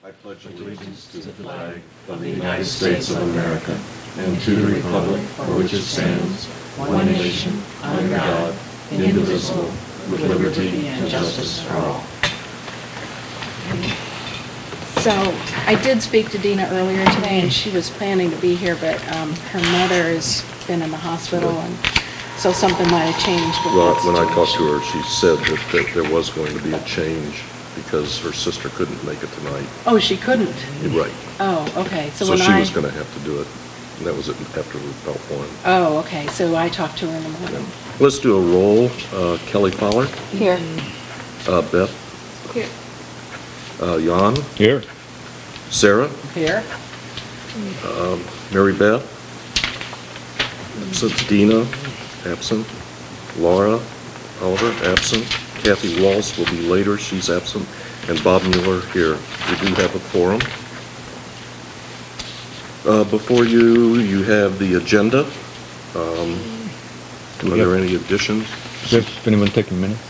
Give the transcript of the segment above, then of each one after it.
I pledge allegiance to the flag of the United States of America and to the republic for which it stands, one nation, under God, indivisible, with liberty and justice for all. So I did speak to Dina earlier today, and she was planning to be here, but her mother has been in the hospital, and so something might have changed. Well, when I talked to her, she said that there was going to be a change because her sister couldn't make it tonight. Oh, she couldn't? Right. Oh, okay. So she was going to have to do it, and that was after about 1. Oh, okay. So I talked to her in the morning. Let's do a roll. Kelly Fowler? Here. Beth? Here. Jan? Here. Sarah? Here. Mary Beth? Absent. Dina? Absent. Laura? Oliver? Absent. Kathy Walsh will be later. She's absent. And Bob Mueller here. We do have a quorum. Before you have the agenda. Are there any additions? Is anyone taking minutes?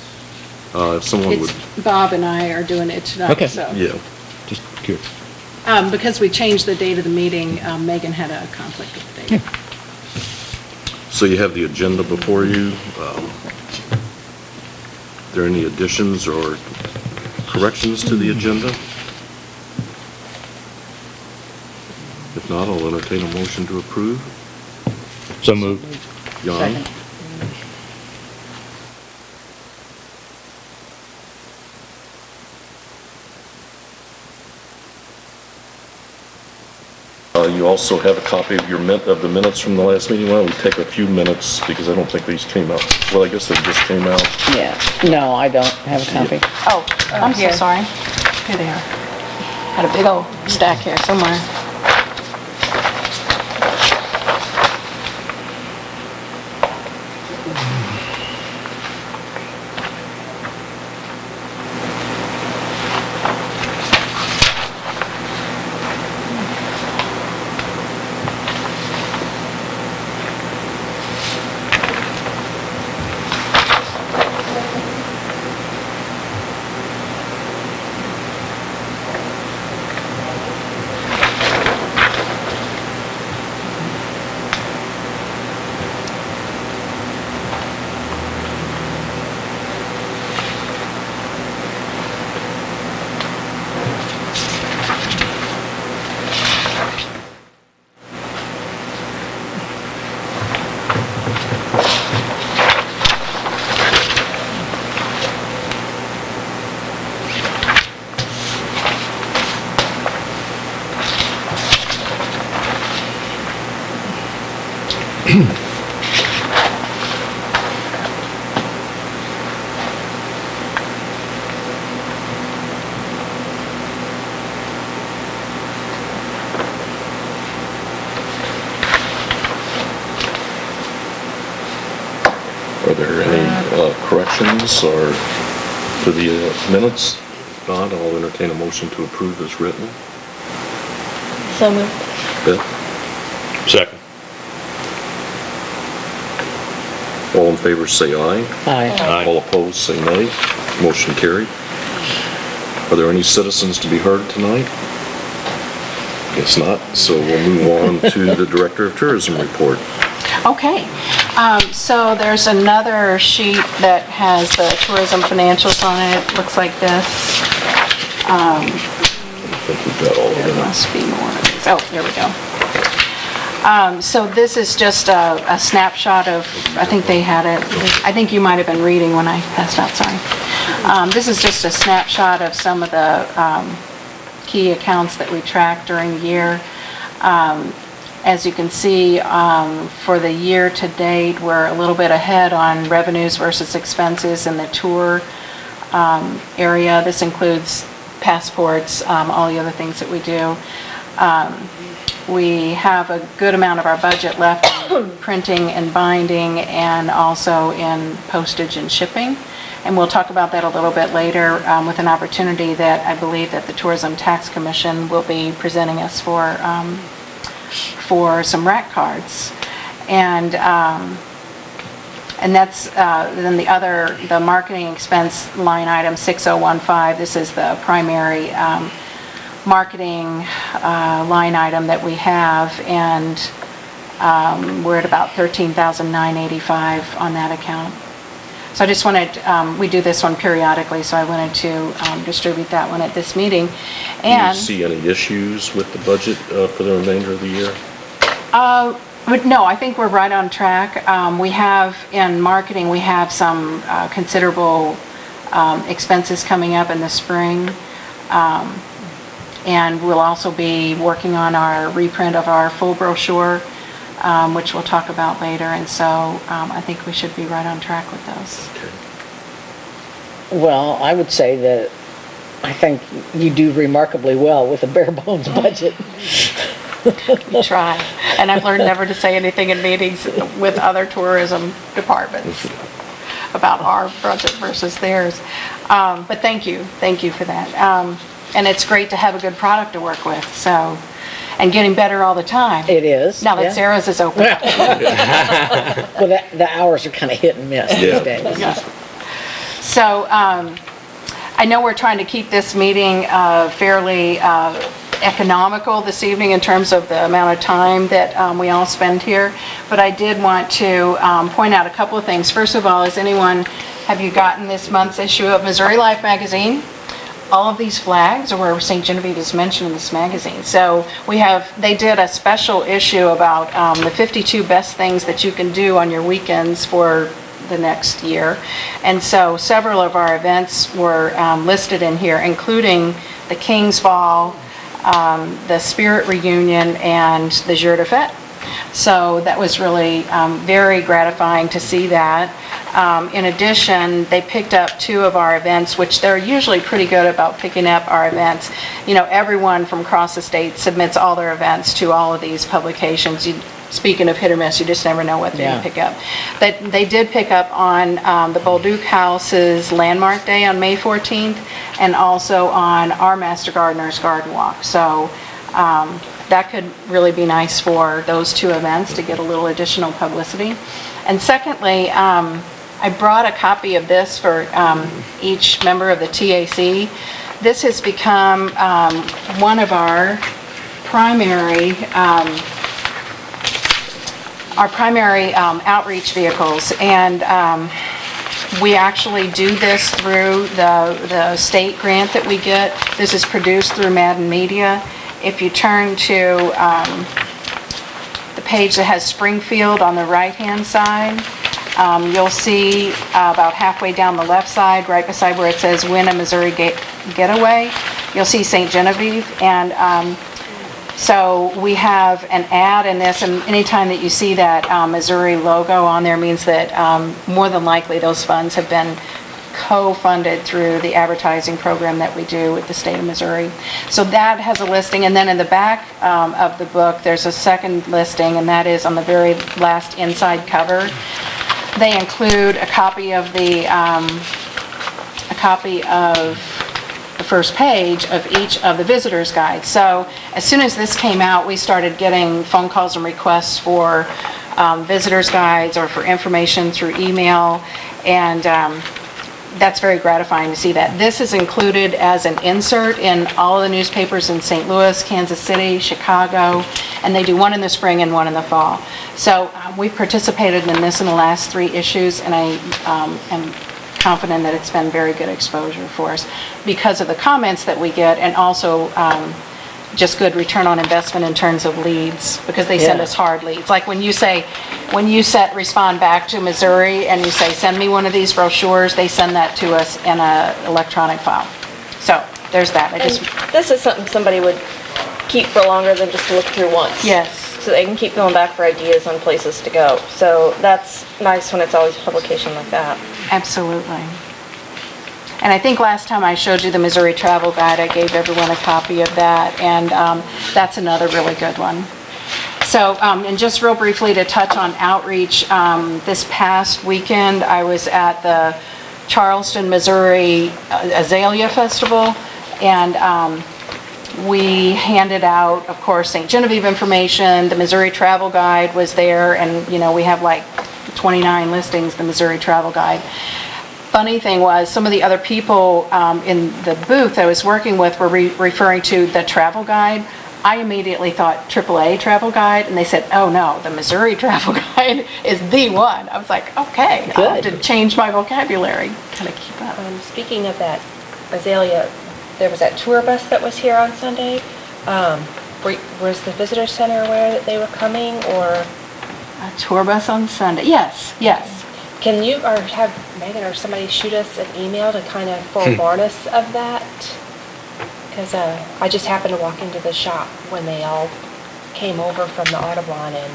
If someone would... Bob and I are doing it tonight. Okay. So. Yeah. Just curious. Because we changed the date of the meeting, Megan had a conflict with the date. Yeah. So you have the agenda before you. Are there any additions or corrections to the agenda? If not, I'll entertain a motion to approve. So moved. Jan? Second. You also have a copy of the minutes from the last meeting. Why don't we take a few minutes, because I don't think these came out. Well, I guess they just came out. Yeah, no, I don't have a copy. Oh, I'm so Here. sorry. Here they are. Had a big old stack here somewhere. Are there any corrections or to the minutes? If not, I'll entertain a motion to approve as written. So moved. Beth? Second. All in favor say aye. Aye. All opposed say nay. Motion carried. Are there any citizens to be heard tonight? Guess not, so we'll move on to the Director of Tourism report. Okay, so there's another sheet that has the tourism financials on it. It looks like this. I think we've got all of There them. must be more of these. Oh, here we go. So this is just a snapshot of, I think they had it, I think you might have been reading when I passed out, sorry. This is just a snapshot of some of the key accounts that we tracked during the year. As you can see, for the year to date, we're a little bit ahead on revenues versus expenses in the tour area. This includes passports, all the other things that we do. We have a good amount of our budget left in printing and binding, and also in postage and shipping. And we'll talk about that a little bit later with an opportunity that I believe that the Tourism Tax Commission will be presenting us for some rack cards. And that's then the marketing expense line item 6015. This is the primary marketing line item that we have, and we're at about $13,985 on that account. So I just wanted, we do this one periodically, so I wanted to distribute that one at this meeting. Do you And see any issues with the budget for the remainder of the year? but no, I think we're right on track. We have, in marketing, we have some considerable expenses coming up in the spring. And we'll also be working on our reprint of our full brochure, which we'll talk about later. And so I think we should be right on track with those. Well, I would say that I think you do remarkably well with a bare bones budget. We try. And I've learned never to say anything in meetings with other tourism departments about our budget versus theirs. But thank you for that. And it's great to have a good product to work with, so, and getting better all the time. It is. Now that yeah. Sarah's is open. Well, the hours are kind of hit and miss these days. Yeah. So, I know we're trying to keep this meeting fairly economical this evening in terms of the amount of time that we all spend here, but I did want to point out a couple of things. First of all, have you gotten this month's issue of Missouri Life magazine? All of these flags are where St. Genevieve is mentioned in this magazine. So they did a special issue about the 52 best things that you can do on your weekends for the next year. And so several of our events were listed in here, including the King's Ball, the Spirit Reunion, and the Jour de Fête. So that was really very gratifying to see that. In addition, they picked up 2 of our events, which they're usually pretty good about picking up our events. You know, everyone from across the state submits all their events to all of these publications. Speaking of hit or miss, you just never know what they're going to pick up. They did pick up on the Bolduc House's Landmark Day on May 14th, and also on our Master Gardener's Garden Walk. So that could really be nice for those 2 events to get a little additional publicity. And secondly, I brought a copy of this for each member of the TAC. This has become one of our primary outreach vehicles, and we actually do this through the state grant that we get. This is produced through Madden Media. If you turn to the page that has Springfield on the right-hand side, you'll see about halfway down the left side, right beside where it says Win a Missouri Getaway, you'll see St. Genevieve. And so we have an ad in this, and anytime that you see that Missouri logo on there means that more than likely those funds have been co-funded through the advertising program that we do with the state of Missouri. So that has a listing, and then in the back of the book there's a second listing, and that is on the very last inside cover. They include a copy of the first page of each of the visitors' guides. So as soon as this came out, we started getting phone calls and requests for visitors' guides or for information through email, and that's very gratifying to see that. This is included as an insert in all of the newspapers in St. Louis, Kansas City, Chicago, and they do one in the spring and one in the fall. So we participated in this in the last 3 issues, and I am confident that it's been very good exposure for us because of the comments that we get, and also just good return on investment in terms of leads, because they send us hard leads. Like when you respond back to Missouri and you say, send me one of these brochures, they send that to us in an electronic file. So there's that. This is something somebody would keep for longer than just to look through once. Yes. So they can keep going back for ideas on places to go. So that's nice when it's always a publication like that. Absolutely. And I think last time I showed you the Missouri Travel Guide, I gave everyone a copy of that, and that's another really good one. So, and just real briefly to touch on outreach, this past weekend I was at the Charleston, Missouri Azalea Festival, and we handed out, of course, St. Genevieve information. The Missouri Travel Guide was there, and we have like 29 listings, the Missouri Travel Guide. funny thing was, some of the other people in the booth I was working with were referring to the travel guide. I immediately thought AAA travel guide, and they said, oh no, the Missouri travel guide is the one. I was like, okay, I had to change my vocabulary, kind of keep up. Speaking of that, Azalea, there was that tour bus that was here on Sunday. Was the visitor center aware that they were coming, or? A tour bus on Sunday, yes. Can you, or have Megan or somebody shoot us an email to kind of forewarn us of that? Because I just happened to walk into the shop when they all came over from the Audubon, and,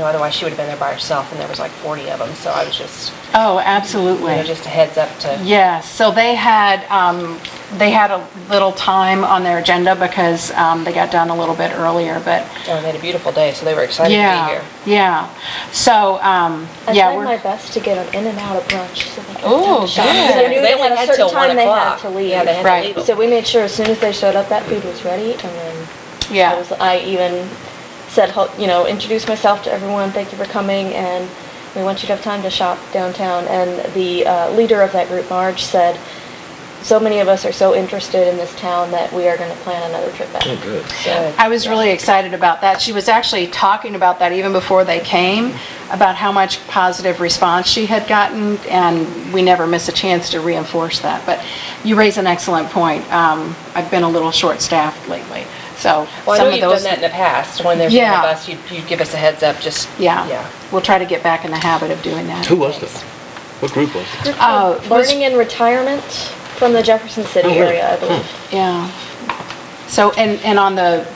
otherwise she would have been there by herself, and there was like 40 of them, so I was just... Oh, absolutely. Just a heads up to... Yes, so they had a little time on their agenda because they got done a little bit earlier, but... Oh, they had a beautiful day, so they were excited to be here. Yeah. So, I tried my best to get them in and out of brunch so they could Oh, shop. good. They knew They they only had a had certain till 1 time they had o'clock. to leave. Yeah, they had Right. to leave. So we made sure as soon as they showed up, that food was ready, and then I even said, introduced myself to everyone, thank you for coming, and we want you to have time to shop downtown. And the leader of that group, Marge, said, so many of us are so interested in this town that we are going to plan another trip back. Oh, good. So, I was really excited about that. She was actually talking about that even before they came, about how much positive response she had gotten, and we never miss a chance to reinforce that. But you raise an excellent point. I've been a little short-staffed lately, so well, I some know of you've those... done that in the past. When there's one of us, you'd give us a heads up, just... Yeah, we'll try to get back in the habit of doing that. Who was that? What group was it? It was- Learning and Retirement from the Jefferson City area, I believe. Yeah. So, and on the,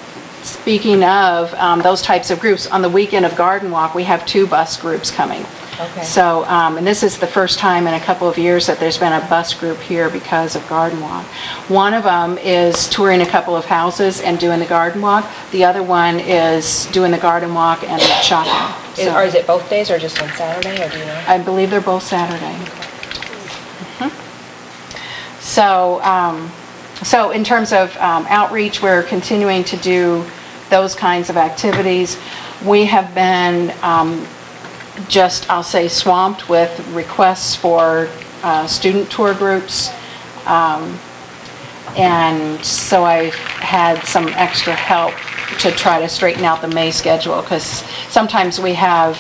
speaking of those types of groups, on the weekend of Garden Walk, we have 2 bus groups coming. Okay. So, and this is the first time in a couple of years that there's been a bus group here because of Garden Walk. One of them is touring a couple of houses and doing the Garden Walk. The other one is doing the Garden Walk and shopping. So, Or is it both days or just on Saturday, or do you know? I believe they're both Saturday. So, so in terms of outreach, we're continuing to do those kinds of activities. We have been just, I'll say, swamped with requests for student tour groups. And so I've had some extra help to try to straighten out the May schedule, because sometimes we have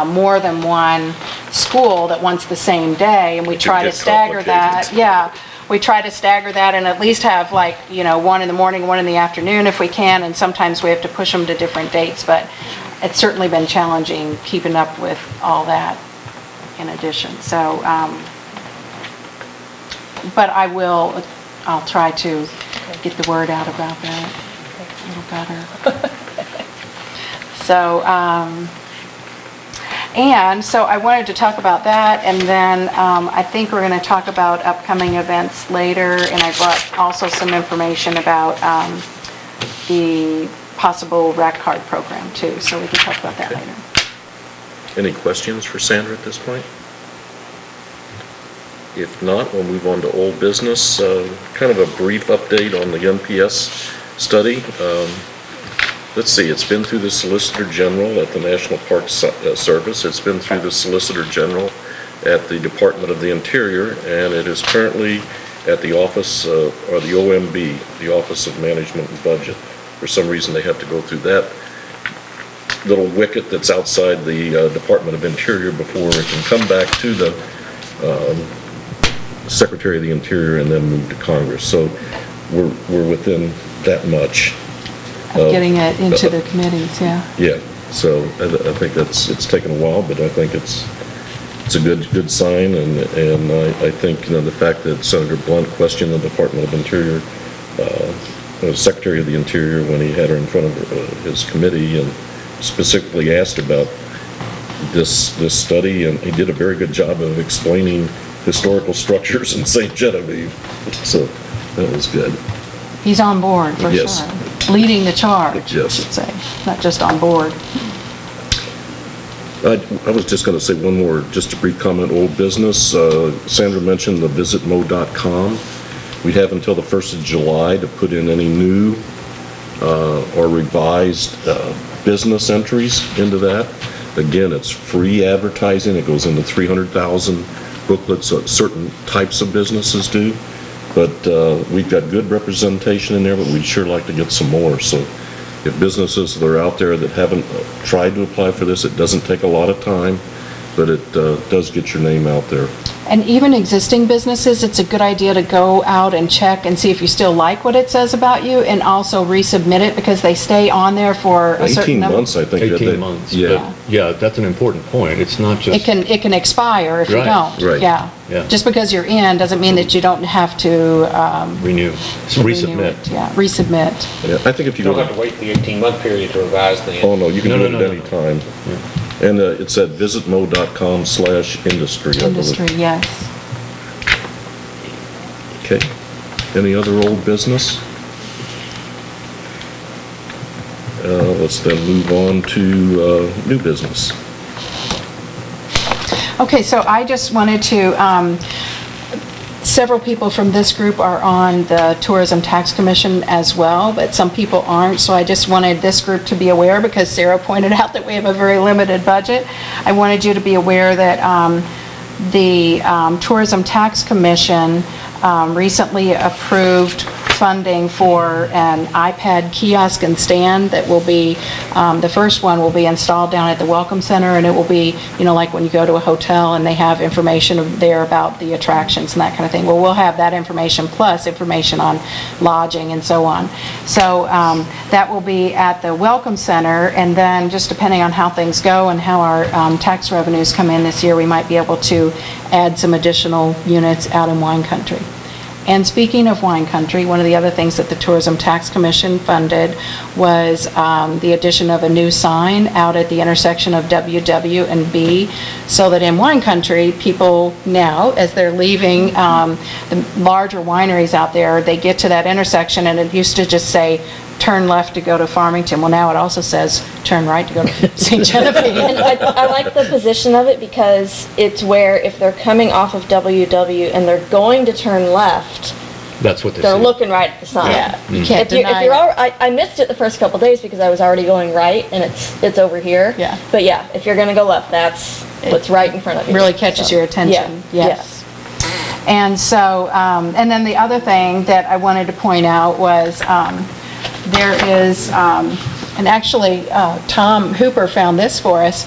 more than one school that wants the same day, and we try to get stagger that. complicated. Yeah, we try to stagger that and at least have like, 1 in the morning, 1 in the afternoon if we can, and sometimes we have to push them to different dates, but it's certainly been challenging keeping up with all that in addition. So, but I'll try to get the word out about that a little better. So, and so I wanted to talk about that, and then I think we're going to talk about upcoming events later, and I brought also some information about the possible rack card program too, so we can talk about that later. Any questions for Sandra at this point? If not, we'll move on to old business. Kind of a brief update on the NPS study. Let's see, it's been through the Solicitor General at the National Park Service. It's been through the Solicitor General at the Department of the Interior, and it is currently at the office, or the OMB, the Office of Management and Budget. For some reason, they have to go through that little wicket that's outside the Department of Interior before it can come back to the Secretary of the Interior and then move to Congress. So we're within that much. Getting it into the committees, yeah. Yeah, so I think it's taken a while, but I think it's a good sign, and I think the fact that Senator Blunt questioned the Department of Interior, Secretary of the Interior, when he had her in front of his committee and specifically asked about this study, and he did a very good job of explaining historical structures in St. Genevieve, so that was good. He's on board, for Yes. sure. Leading the charge, I Yes. should say, not just on board. I was just going to say one more, just a brief comment, old business. Sandra mentioned the visitmo.com. We have until the 1st of July to put in any new or revised business entries into that. Again, it's free advertising. It goes into 300,000 booklets that certain types of businesses do. But we've got good representation in there, but we'd sure like to get some more. So if businesses that are out there that haven't tried to apply for this, it doesn't take a lot of time, but it does get your name out there. And even existing businesses, it's a good idea to go out and check and see if you still like what it says about you, and also resubmit it, because they stay on there for a certain 18 number. months, I think. 18 months. Yeah. But, yeah, that's an important point. It's not just... It can expire if you Right, don't. right. Yeah. Yeah. Just because you're in doesn't mean that you don't have to renew. So renew resubmit. it. Yeah, resubmit. Yeah, I think if you You go don't have to wait the 18-month period to revise the... Oh, no, you can No, do no, it at no, any no. time. And it's at visitmo.com/industry, I believe. Industry, yes. Okay. Any other old business? Let's then move on to new business. Okay, so I just wanted to, several people from this group are on the Tourism Tax Commission as well, but some people aren't, so I just wanted this group to be aware, because Sarah pointed out that we have a very limited budget. I wanted you to be aware that the Tourism Tax Commission recently approved funding for an iPad kiosk and stand that will be, the first one will be installed down at the Welcome Center, and it will be, like when you go to a hotel and they have information there about the attractions and that kind of thing. Well, we'll have that information plus information on lodging and so on. So that will be at the Welcome Center, and then just depending on how things go and how our tax revenues come in this year, we might be able to add some additional units out in wine country. And speaking of wine country, one of the other things that the Tourism Tax Commission funded was the addition of a new sign out at the intersection of WW and B, so that in wine country, people now, as they're leaving the larger wineries out there, they get to that intersection, and it used to just say, turn left to go to Farmington. Well, now it also says turn right to go to St. Genevieve. And I like the position of it, because it's where if they're coming off of WW and they're going to turn left, That's what they they're see. looking right at the sign. Yeah, you can't If deny you're it. I missed it the first couple days because I was already going right, and it's over here. Yeah. But yeah, if you're gonna go left, that's what's right in front of you. Really catches So, your attention. Yeah. Yes. And so, and then the other thing that I wanted to point out was there is, and actually Tom Hooper found this for us,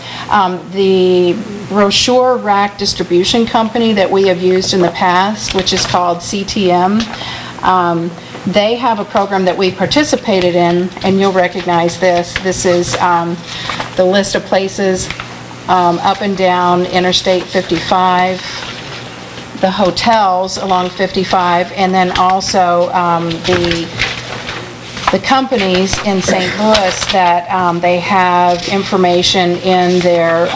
the brochure rack distribution company that we have used in the past, which is called CTM. They have a program that we participated in, and you'll recognize this. This is the list of places up and down Interstate 55, the hotels along 55, and then also the companies in St. Louis that they have information in their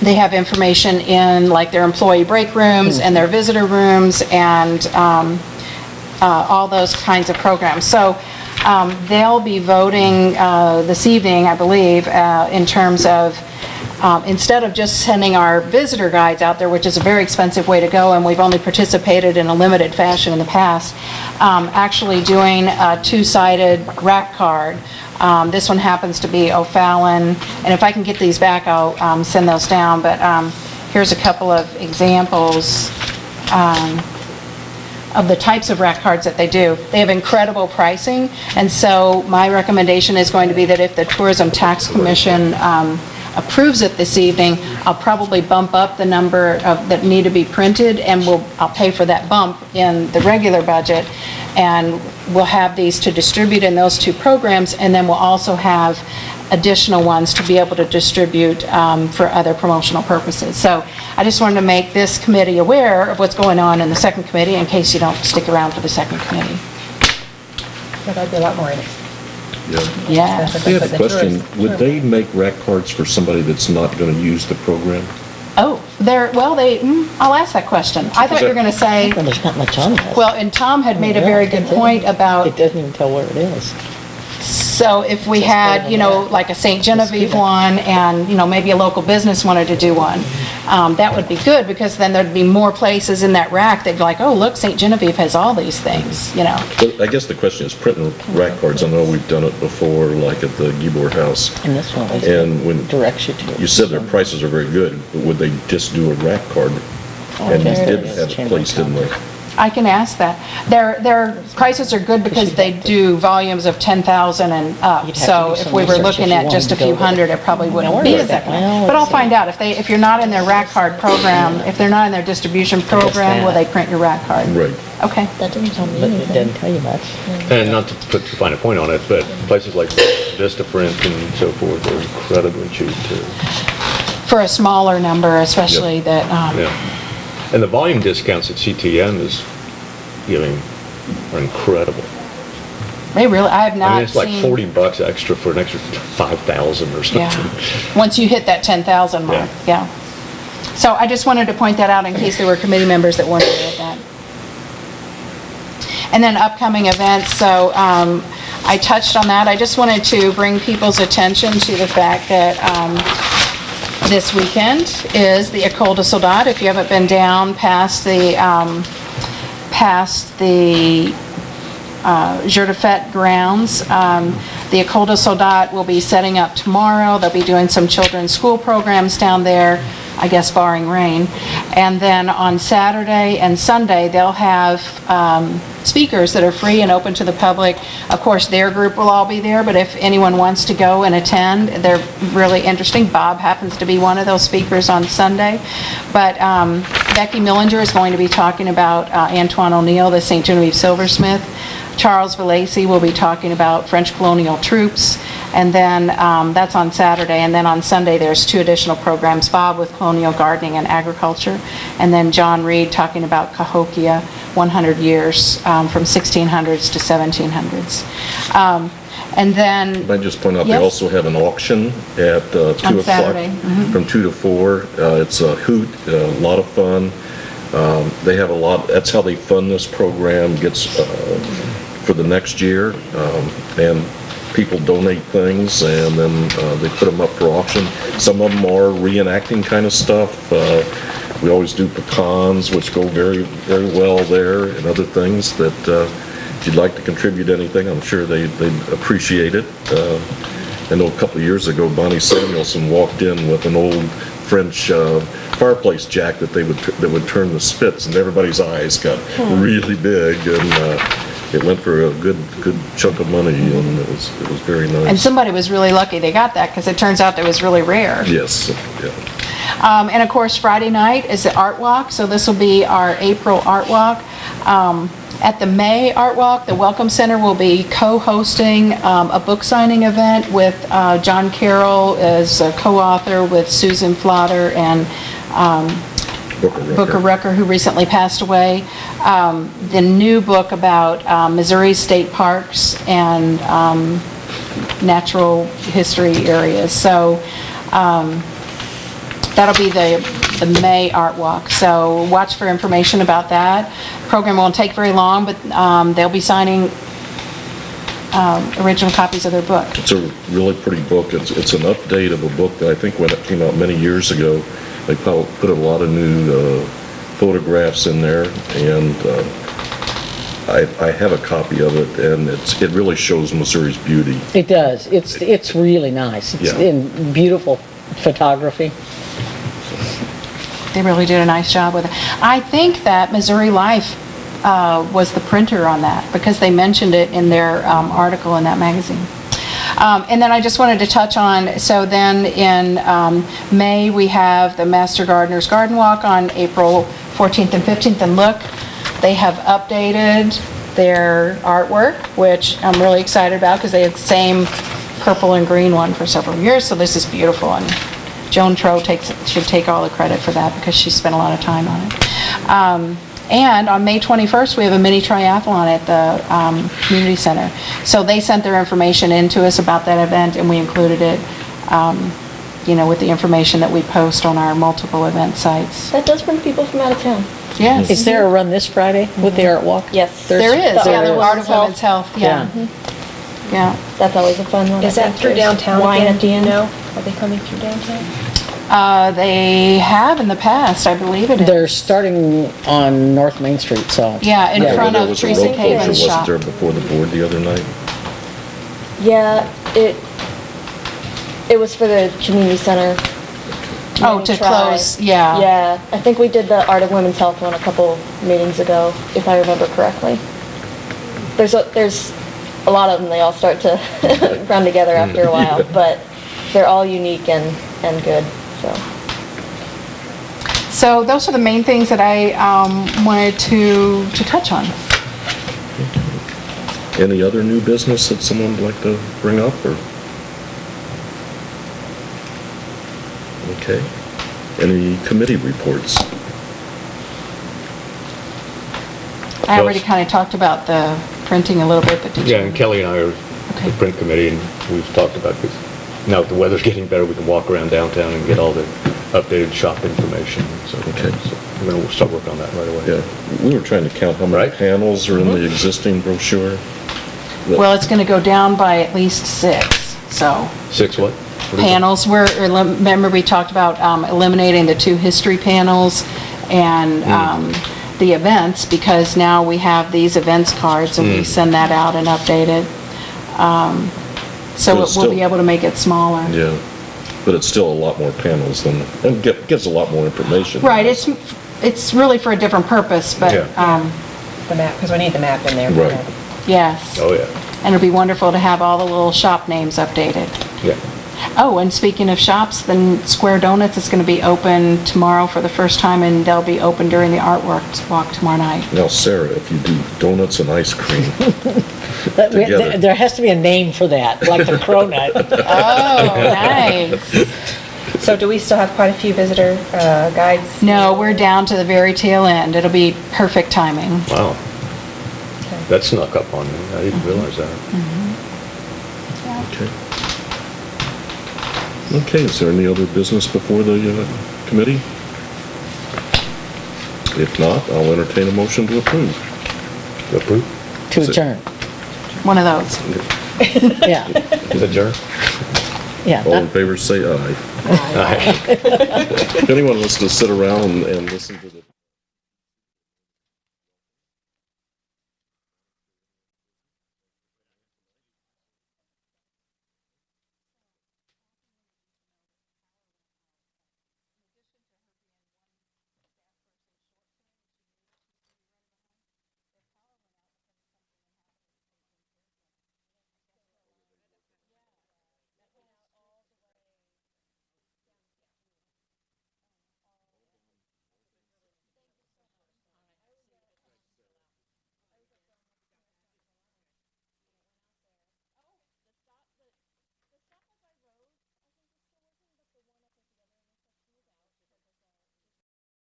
they have information in like their employee break rooms and their visitor rooms and all those kinds of programs. So they'll be voting this evening, I believe, in terms of instead of just sending our visitor guides out there, which is a very expensive way to go, and we've only participated in a limited fashion in the past, actually doing a two-sided rack card. This one happens to be O'Fallon, and if I can get these back, I'll send those down, but here's a couple of examples of the types of rack cards that they do. They have incredible pricing, and so my recommendation is going to be that if the Tourism Tax Commission approves it this evening, I'll probably bump up the number that need to be printed, and I'll pay for that bump in the regular budget, and we'll have these to distribute in those two programs, and then we'll also have additional ones to be able to distribute for other promotional purposes. So I just wanted to make this committee aware of what's going on in the second committee in case you don't stick around for the second committee. But I'd be a lot more interested. Yeah. I have a question. Would they make rack cards for somebody that's not going to use the program? Oh, I'll ask that question. I thought you were going to say, Well, there's not much on this. well, and Tom had made a very good point It about, doesn't even tell where it is. so if we had, like a St. Genevieve one, and, maybe a local business wanted to do one, that would be good, because then there'd be more places in that rack that'd be like, oh, look, St. Genevieve has all these things, you know. But I guess the question is printing rack cards. I know we've done it before, like at the Gibor House. And this one And when directs you to it. you said their prices are very good, but would they just do a rack card? And there it didn't is. have a place, didn't they? I can ask that. Their prices are good because they do volumes of 10,000 and up. You'd have to So do if some we were research looking if you at just a wanted to few go there. hundred, it probably wouldn't Now, be where as is that? economical. Well, But I'll let's see. find out. If you're not in their rack card program, if they're not in their distribution program, will that. they print your rack card? Right. Okay. That doesn't tell me But it anything. doesn't tell you much. And not to put too fine a point on it, but places like Vistaprint and so forth are incredibly cheap too. For a smaller number, especially that, Yeah. And the volume discounts that CTM is giving are incredible. they really, I have I mean, not it's like seen. $40 extra for an extra 5,000 or something. Yeah. Once you hit that 10,000 mark, yeah. So I just wanted to point that out in case there were committee members that weren't aware of that. And then upcoming events, so I touched on that. I just wanted to bring people's attention to the fact that this weekend is the École de Soldat. If you haven't been down past the Jour de Fête grounds, the École de Soldat will be setting up tomorrow. They'll be doing some children's school programs down there, I guess barring rain. And then on Saturday and Sunday, they'll have speakers that are free and open to the public. Of course, their group will all be there, but if anyone wants to go and attend, they're really interesting. Bob happens to be one of those speakers on Sunday. But Becky Millinger is going to be talking about Antoine O'Neill, the St. Genevieve silversmith. Charles Valacy will be talking about French colonial troops, and then that's on Saturday, and then on Sunday there's 2 additional programs, Bob with colonial gardening and agriculture, and then John Reed talking about Cahokia, 100 years from 1600s to 1700s. And then... Can I just point out, Yes. they also have an auction at 2 On o'clock. Saturday. From 2 to 4. It's a hoot, a lot of fun. They have a lot, that's how they fund this program, gets for the next year. And people donate things, and then they put them up for auction. Some of them are reenacting kind of stuff. We always do pecans, which go very, very well there, and other things that if you'd like to contribute anything, I'm sure they'd appreciate it. I know a couple of years ago, Bonnie Samuelson walked in with an old French fireplace jack that would turn the spits, and everybody's eyes got really big, and it went for a good chunk of money, and it was very nice. And somebody was really lucky they got that, because it turns out that was really rare. Yes, yeah. And of course, Friday night is the Art Walk, so this will be our April Art Walk. At the May Art Walk, the Welcome Center will be co-hosting a book signing event with John Carroll as a co-author with Susan Flotter and Booker Rucker, who recently passed away. The new book about Missouri state parks and natural history areas. So that'll be the May Art Walk. So watch for information about that. Program won't take very long, but they'll be signing original copies of their book. It's a really pretty book. It's an update of a book that I think when it came out many years ago, they put a lot of new photographs in there, and I have a copy of it, and it really shows Missouri's beauty. It does. It's really nice. It's Yeah. in beautiful photography. They really did a nice job with it. I think that Missouri Life was the printer on that, because they mentioned it in their article in that magazine. And then I just wanted to touch on, so then in May we have the Master Gardener's Garden Walk on April 14th and 15th, and look, they have updated their artwork, which I'm really excited about, because they had the same purple and green one for several years, so this is beautiful, and Joan Troe should take all the credit for that, because she spent a lot of time on it. And on May 21st, we have a mini triathlon at the community center. So they sent their information in to us about that event, and we included it, with the information that we post on our multiple event sites. That does bring people from out of town. Yes. Is there a run this Friday with the Art Walk? Yes. There is, The yeah, the Art Art of Women's Health, yeah. Yeah. That's always a fun one. Is I that think through there's downtown wine again? at the end. No? Are they coming through downtown? They have in the past, I believe it is. They're starting on North Main Street, so. Yeah, in Well, front there of was a Teresa road closure, Caven's shop. wasn't there, before the board the other night? Yeah, it was for the community center. Oh, They to tried. close, yeah. Yeah, I think we did the Art of Women's Health one a couple meetings ago, if I remember correctly. There's a lot of them, they all start to run together after a while, but they're all unique and good, so. So those are the main things that I wanted to touch on. Any other new business that someone would like to bring up, or? Okay. Any committee reports? I already kind of talked about the printing a little bit, but did you? Yeah, and Kelly and I are Okay. the print committee, and we've talked about this. Now that the weather's getting better, we can walk around downtown and get all the updated shop information. So, Okay. so we're going to start working on that right away. Yeah, we were trying to count how many Right. panels are in the existing brochure. Well, it's going to go down by at least 6, so. 6 what? What is it? Panels, remember we talked about eliminating the 2 history panels and the events, because now we have these events cards and we send that out and update it. So But it's we'll be still- able to make it smaller. Yeah, but it's still a lot more panels than, and gives a lot more information. Right, it's really for a different purpose, but, Yeah. The map, because we need the map in there. Right. yes. Oh, yeah. And it'll be wonderful to have all the little shop names updated. Yeah. Oh, and speaking of shops, then Square Donuts is going to be open tomorrow for the first time, and they'll be open during the artwork walk tomorrow night. Now, Sarah, if you do donuts and ice cream, together. There has to be a name for that, like the cronut. Oh, nice. So do we still have quite a few visitor guides? No, we're down to the very tail end. It'll be perfect timing. Wow. That snuck up on me. I didn't realize that. okay. Okay, is there any other business before the committee? If not, I'll entertain a motion to approve. Approve? To adjourn. One of those. Yeah, Is it adjourn? yeah. All in favor, say aye. Aye. If anyone wants to sit around and listen to the